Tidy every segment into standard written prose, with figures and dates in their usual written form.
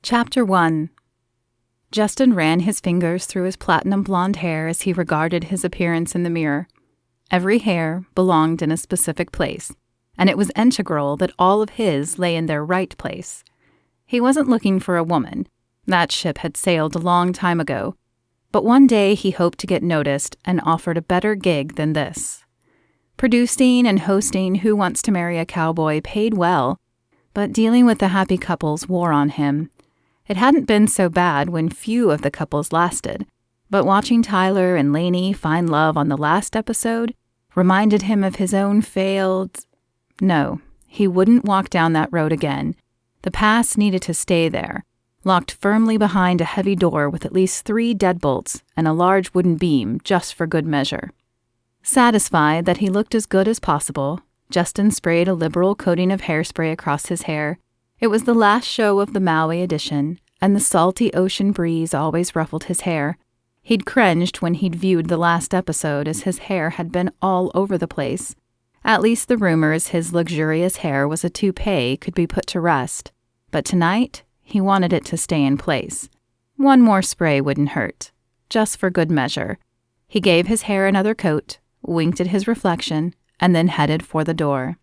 Chapter 1. Justin ran his fingers through his platinum blonde hair as he regarded his appearance in the mirror. Every hair belonged in a specific place, and it was integral that all of his lay in their right place. He wasn't looking for a woman. That ship had sailed a long time ago. But one day he hoped to get noticed and offered a better gig than this. Producing and hosting Who Wants to Marry a Cowboy paid well, but dealing with the happy couples wore on him. It hadn't been so bad when few of the couples lasted, but watching Tyler and Lainey find love on the last episode reminded him of his own failed... No, he wouldn't walk down that road again. The past needed to stay there, locked firmly behind a heavy door with at least 3 deadbolts and a large wooden beam just for good measure. Satisfied that he looked as good as possible, Justin sprayed a liberal coating of hairspray across his hair. It was the last show of the Maui edition, and the salty ocean breeze always ruffled his hair. He'd cringed when he'd viewed the last episode as his hair had been all over the place. At least the rumors his luxurious hair was a toupee could be put to rest. But tonight, he wanted it to stay in place. One more spray wouldn't hurt, just for good measure. He gave his hair another coat, winked at his reflection, and then headed for the door.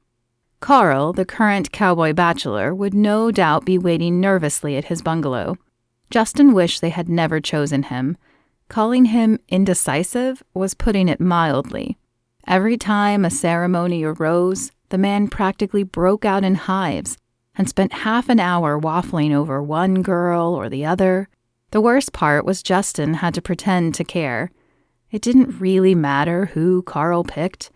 Carl, the current cowboy bachelor, would no doubt be waiting nervously at his bungalow. Justin wished they had never chosen him. Calling him indecisive was putting it mildly. Every time a ceremony arose, the man practically broke out in hives and spent half an hour waffling over one girl or the other. The worst part was Justin had to pretend to care. It didn't really matter who Carl picked.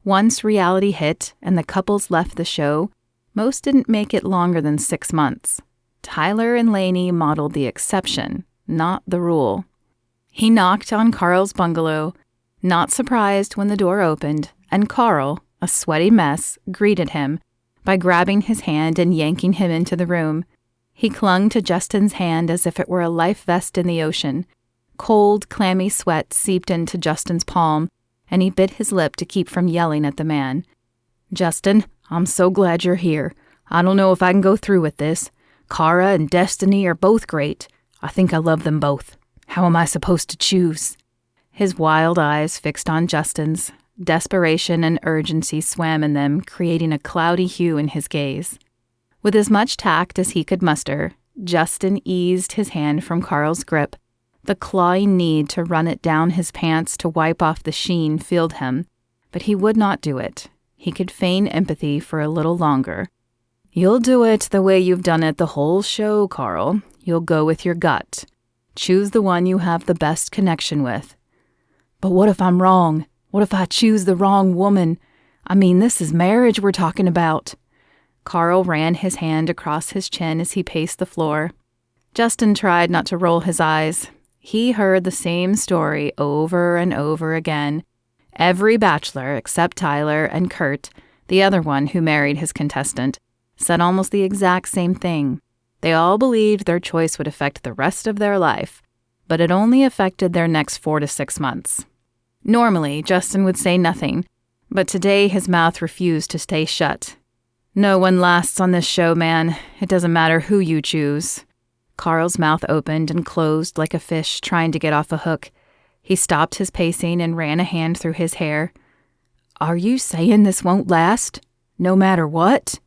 Once reality hit and the couples left the show, most didn't make it longer than 6 months. Tyler and Lainey modeled the exception, not the rule. He knocked on Carl's bungalow, not surprised when the door opened, and Carl, a sweaty mess, greeted him by grabbing his hand and yanking him into the room. He clung to Justin's hand as if it were a life vest in the ocean. Cold, clammy sweat seeped into Justin's palm, and he bit his lip to keep from yelling at the man. "Justin, I'm so glad you're here. I don't know if I can go through with this. Kara and Destiny are both great. I think I love them both. How am I supposed to choose?" His wild eyes fixed on Justin's. Desperation and urgency swam in them, creating a cloudy hue in his gaze. With as much tact as he could muster, Justin eased his hand from Carl's grip. The clawing need to run it down his pants to wipe off the sheen filled him, but he would not do it. He could feign empathy for a little longer. "You'll do it the way you've done it the whole show, Carl. You'll go with your gut. Choose the one you have the best connection with." "But what if I'm wrong? What if I choose the wrong woman? I mean, this is marriage we're talking about." Carl ran his hand across his chin as he paced the floor. Justin tried not to roll his eyes. He heard the same story over and over again. Every bachelor, except Tyler and Kurt, the other one who married his contestant, said almost the exact same thing. They all believed their choice would affect the rest of their life, but it only affected their next 4 to 6 months. Normally, Justin would say nothing, but today his mouth refused to stay shut. "No one lasts on this show, man. It doesn't matter who you choose." Carl's mouth opened and closed like a fish trying to get off a hook. He stopped his pacing and ran a hand through his hair. "Are you saying this won't last? No matter what?"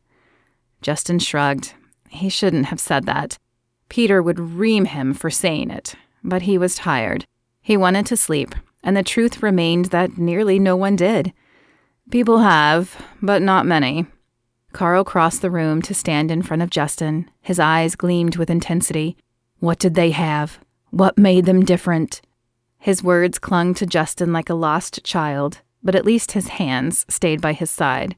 Justin shrugged. He shouldn't have said that. Peter would ream him for saying it, but he was tired. He wanted to sleep, and the truth remained that nearly no one did. People have, but not many. Carl crossed the room to stand in front of Justin. His eyes gleamed with intensity. "What did they have? What made them different?" His words clung to Justin like a lost child, but at least his hands stayed by his side.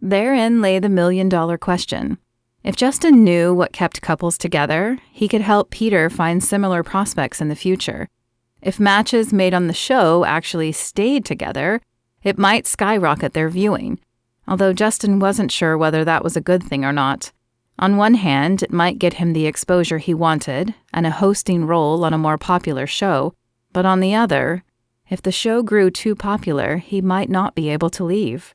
Therein lay the million-dollar question. If Justin knew what kept couples together, he could help Peter find similar prospects in the future. If matches made on the show actually stayed together, it might skyrocket their viewing, although Justin wasn't sure whether that was a good thing or not. On one hand, it might get him the exposure he wanted and a hosting role on a more popular show, but on the other, if the show grew too popular, he might not be able to leave.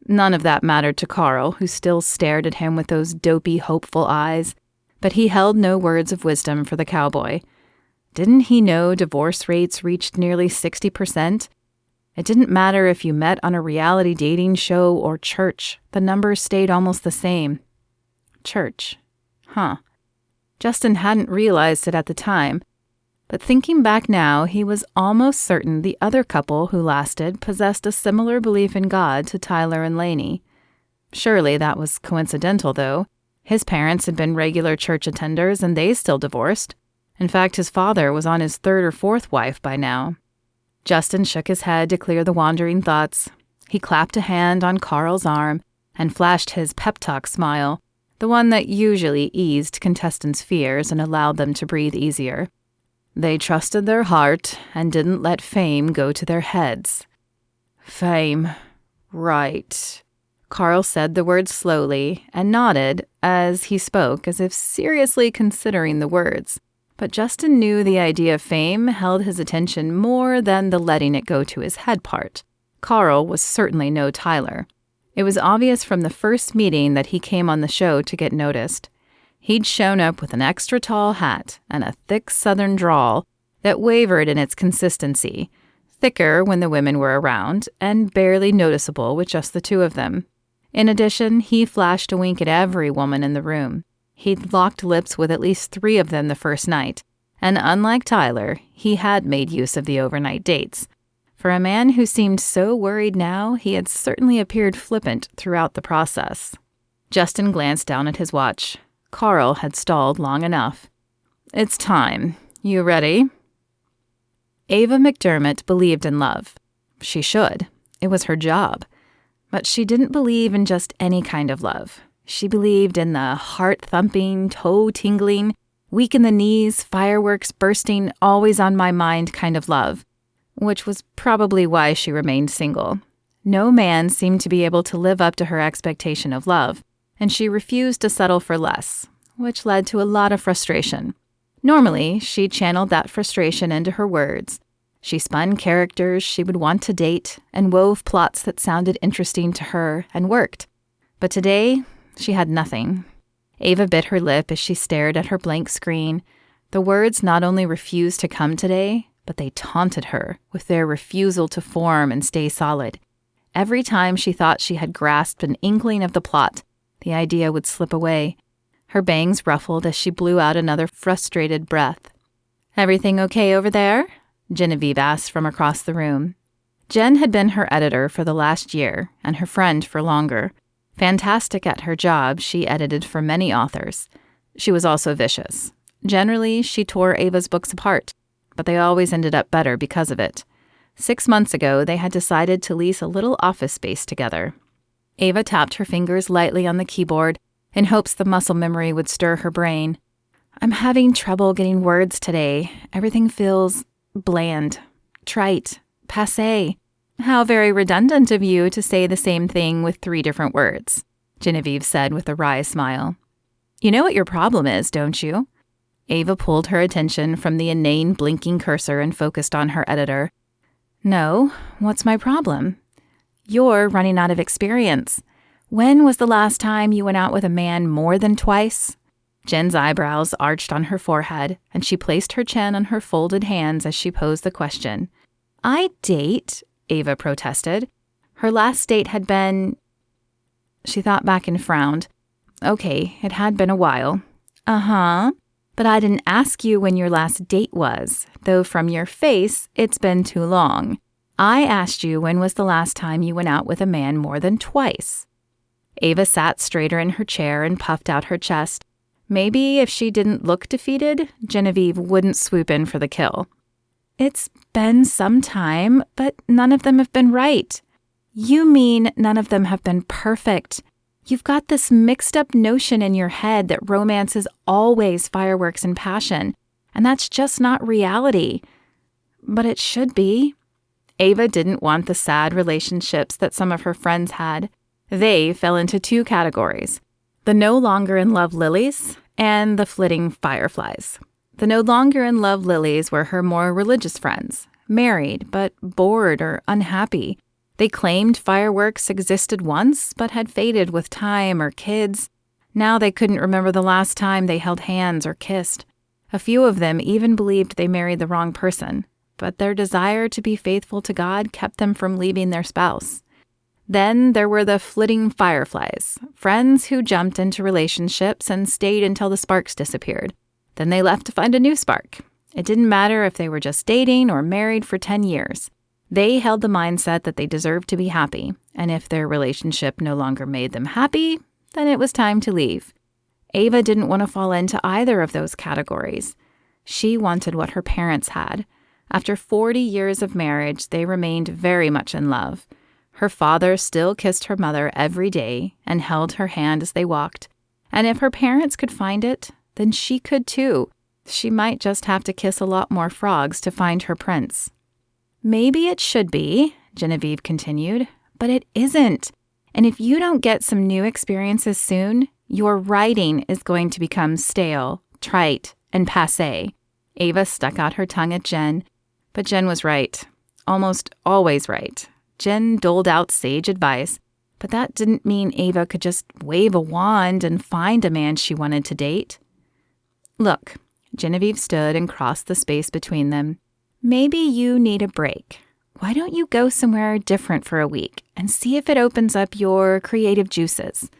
None of that mattered to Carl, who still stared at him with those dopey, hopeful eyes. But he held no words of wisdom for the cowboy. Didn't he know divorce rates reached nearly 60%? It didn't matter if you met on a reality dating show or church. The numbers stayed almost the same. Church. Huh. Justin hadn't realized it at the time, but thinking back now, he was almost certain the other couple who lasted possessed a similar belief in God to Tyler and Lainey. Surely that was coincidental, though. His parents had been regular church attenders, and they still divorced. In fact, his father was on his third or fourth wife by now. Justin shook his head to clear the wandering thoughts. He clapped a hand on Carl's arm and flashed his pep talk smile, the one that usually eased contestants' fears and allowed them to breathe easier. They trusted their heart and didn't let fame go to their heads. Fame. Right. Carl said the word slowly and nodded as he spoke, as if seriously considering the words. But Justin knew the idea of fame held his attention more than the letting it go to his head part. Carl was certainly no Tyler. It was obvious from the first meeting that he came on the show to get noticed. He'd shown up with an extra tall hat and a thick southern drawl that wavered in its consistency, thicker when the women were around and barely noticeable with just the two of them. In addition, he flashed a wink at every woman in the room. He'd locked lips with at least 3 of them the first night, and unlike Tyler, he had made use of the overnight dates. For a man who seemed so worried now, he had certainly appeared flippant throughout the process. Justin glanced down at his watch. Carl had stalled long enough. It's time. You ready? Ava McDermott believed in love. She should. It was her job. But she didn't believe in just any kind of love. She believed in the heart-thumping, toe-tingling, weak in the knees, fireworks bursting, always on my mind kind of love, which was probably why she remained single. No man seemed to be able to live up to her expectation of love, and she refused to settle for less, which led to a lot of frustration. Normally, she channeled that frustration into her words. She spun characters she would want to date and wove plots that sounded interesting to her and worked. But today, she had nothing. Ava bit her lip as she stared at her blank screen. The words not only refused to come today, but they taunted her with their refusal to form and stay solid. Every time she thought she had grasped an inkling of the plot, the idea would slip away. Her bangs ruffled as she blew out another frustrated breath. "Everything okay over there?" Genevieve asked from across the room. Jen had been her editor for the last year, and her friend for longer. Fantastic at her job, she edited for many authors. She was also vicious. Generally, she tore Ava's books apart, but they always ended up better because of it. 6 months ago, they had decided to lease a little office space together. Ava tapped her fingers lightly on the keyboard in hopes the muscle memory would stir her brain. "I'm having trouble getting words today. Everything feels bland, trite, passé. How very redundant of you to say the same thing with 3 different words," Genevieve said with a wry smile. "You know what your problem is, don't you?" Ava pulled her attention from the inane blinking cursor and focused on her editor. "No, what's my problem?" "You're running out of experience. When was the last time you went out with a man more than twice?" Jen's eyebrows arched on her forehead, and she placed her chin on her folded hands as she posed the question. "I date," Ava protested. Her last date had been... She thought back and frowned. Okay, it had been a while. "Uh-huh. But I didn't ask you when your last date was, though from your face, it's been too long. I asked you when was the last time you went out with a man more than twice." Ava sat straighter in her chair and puffed out her chest. Maybe if she didn't look defeated, Genevieve wouldn't swoop in for the kill. "It's been some time, but none of them have been right." "You mean none of them have been perfect. You've got this mixed-up notion in your head that romance is always fireworks and passion, and that's just not reality. But it should be." Ava didn't want the sad relationships that some of her friends had. They fell into 2 categories: the no longer in love lilies and the flitting fireflies. The no longer in love lilies were her more religious friends, married but bored or unhappy. They claimed fireworks existed once but had faded with time or kids. Now they couldn't remember the last time they held hands or kissed. A few of them even believed they married the wrong person, but their desire to be faithful to God kept them from leaving their spouse. Then there were the flitting fireflies, friends who jumped into relationships and stayed until the sparks disappeared. Then they left to find a new spark. It didn't matter if they were just dating or married for 10 years. They held the mindset that they deserved to be happy, and if their relationship no longer made them happy, then it was time to leave. Ava didn't want to fall into either of those categories. She wanted what her parents had. After 40 years of marriage, they remained very much in love. Her father still kissed her mother every day and held her hand as they walked. And if her parents could find it, then she could too. She might just have to kiss a lot more frogs to find her prince. Maybe it should be, Genevieve continued, but it isn't. And if you don't get some new experiences soon, your writing is going to become stale, trite, and passé. Ava stuck out her tongue at Jen, but Jen was right. Almost always right. Jen doled out sage advice, but that didn't mean Ava could just wave a wand and find a man she wanted to date. Look, Genevieve stood and crossed the space between them. Maybe you need a break. Why don't you go somewhere different for a week and see if it opens up your creative juices?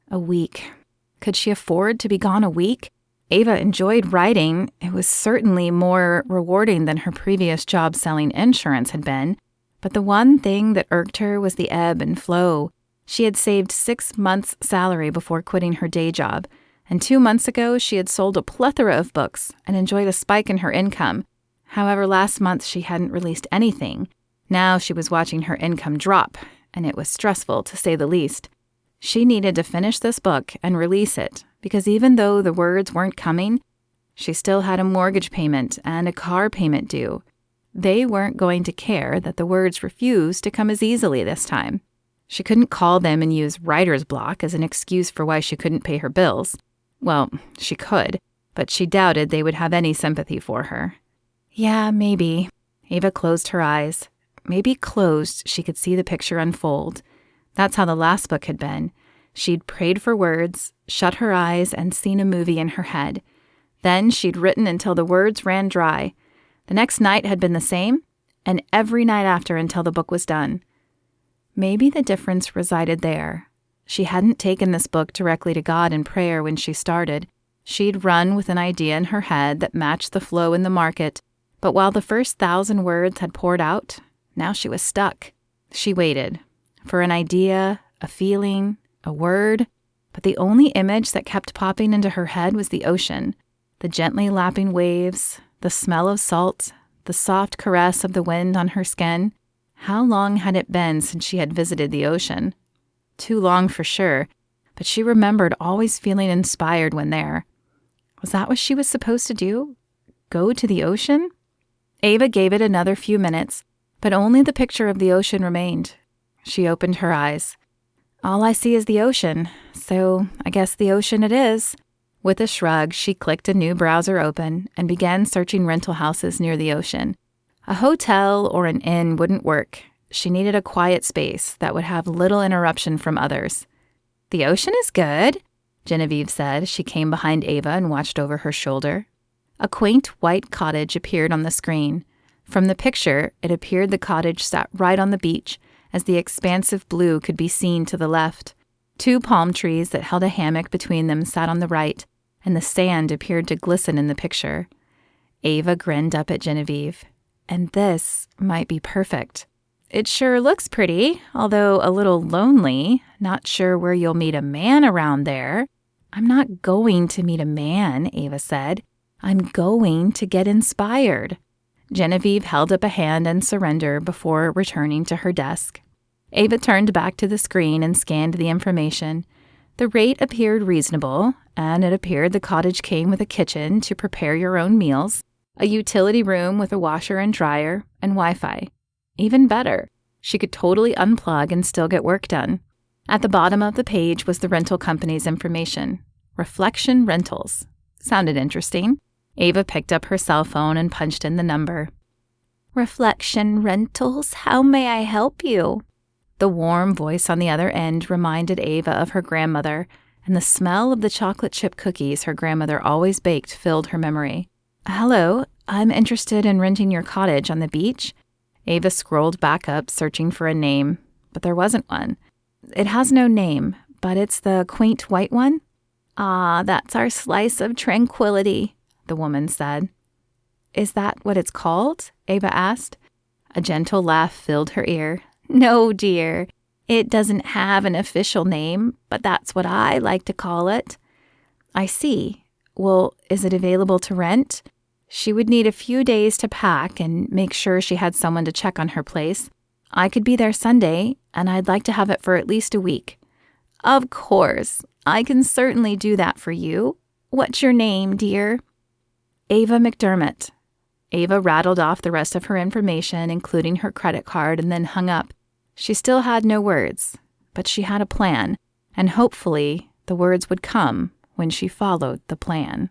A week. Could she afford to be gone a week? Ava enjoyed writing. It was certainly more rewarding than her previous job selling insurance had been. But the one thing that irked her was the ebb and flow. She had saved 6 months' salary before quitting her day job, and 2 months ago she had sold a plethora of books and enjoyed a spike in her income. However, last month she hadn't released anything. Now she was watching her income drop, and it was stressful to say the least. She needed to finish this book and release it, because even though the words weren't coming, she still had a mortgage payment and a car payment due. They weren't going to care that the words refused to come as easily this time. She couldn't call them and use writer's block as an excuse for why she couldn't pay her bills. Well, she could, but she doubted they would have any sympathy for her. Yeah, maybe. Ava closed her eyes. Maybe closed, she could see the picture unfold. That's how the last book had been. She'd prayed for words, shut her eyes, and seen a movie in her head. Then she'd written until the words ran dry. The next night had been the same, and every night after until the book was done. Maybe the difference resided there. She hadn't taken this book directly to God in prayer when she started. She'd run with an idea in her head that matched the flow in the market, but while the first 1,000 words had poured out, now she was stuck. She waited for an idea, a feeling, a word, but the only image that kept popping into her head was the ocean, the gently lapping waves, the smell of salt, the soft caress of the wind on her skin. How long had it been since she had visited the ocean? Too long for sure, but she remembered always feeling inspired when there. Was that what she was supposed to do? Go to the ocean? Ava gave it another few minutes, but only the picture of the ocean remained. She opened her eyes. All I see is the ocean, so I guess the ocean it is. With a shrug, she clicked a new browser open and began searching rental houses near the ocean. A hotel or an inn wouldn't work. She needed a quiet space that would have little interruption from others. The ocean is good, Genevieve said as she came behind Ava and watched over her shoulder. A quaint white cottage appeared on the screen. From the picture, it appeared the cottage sat right on the beach, as the expansive blue could be seen to the left. 2 palm trees that held a hammock between them sat on the right, and the sand appeared to glisten in the picture. Ava grinned up at Genevieve. And this might be perfect. It sure looks pretty, although a little lonely. Not sure where you'll meet a man around there. I'm not going to meet a man, Ava said. I'm going to get inspired. Genevieve held up a hand in surrender before returning to her desk. Ava turned back to the screen and scanned the information. The rate appeared reasonable, and it appeared the cottage came with a kitchen to prepare your own meals, a utility room with a washer and dryer, and Wi-Fi. Even better, she could totally unplug and still get work done. At the bottom of the page was the rental company's information. Reflection Rentals. Sounded interesting. Ava picked up her cell phone and punched in the number. Reflection Rentals, how may I help you? The warm voice on the other end reminded Ava of her grandmother, and the smell of the chocolate chip cookies her grandmother always baked filled her memory. "Hello, I'm interested in renting your cottage on the beach." Ava scrolled back up, searching for a name, but there wasn't one. "It has no name, but it's the quaint white one." "Ah, that's our slice of tranquility," the woman said. "Is that what it's called?" Ava asked. A gentle laugh filled her ear. "No, dear. It doesn't have an official name, but that's what I like to call it." "I see. Well, is it available to rent?" She would need a few days to pack and make sure she had someone to check on her place. "I could be there Sunday, and I'd like to have it for at least a week." "Of course. I can certainly do that for you. What's your name, dear?" "Ava McDermott." Ava rattled off the rest of her information, including her credit card, and then hung up. She still had no words, but she had a plan, and hopefully the words would come when she followed the plan.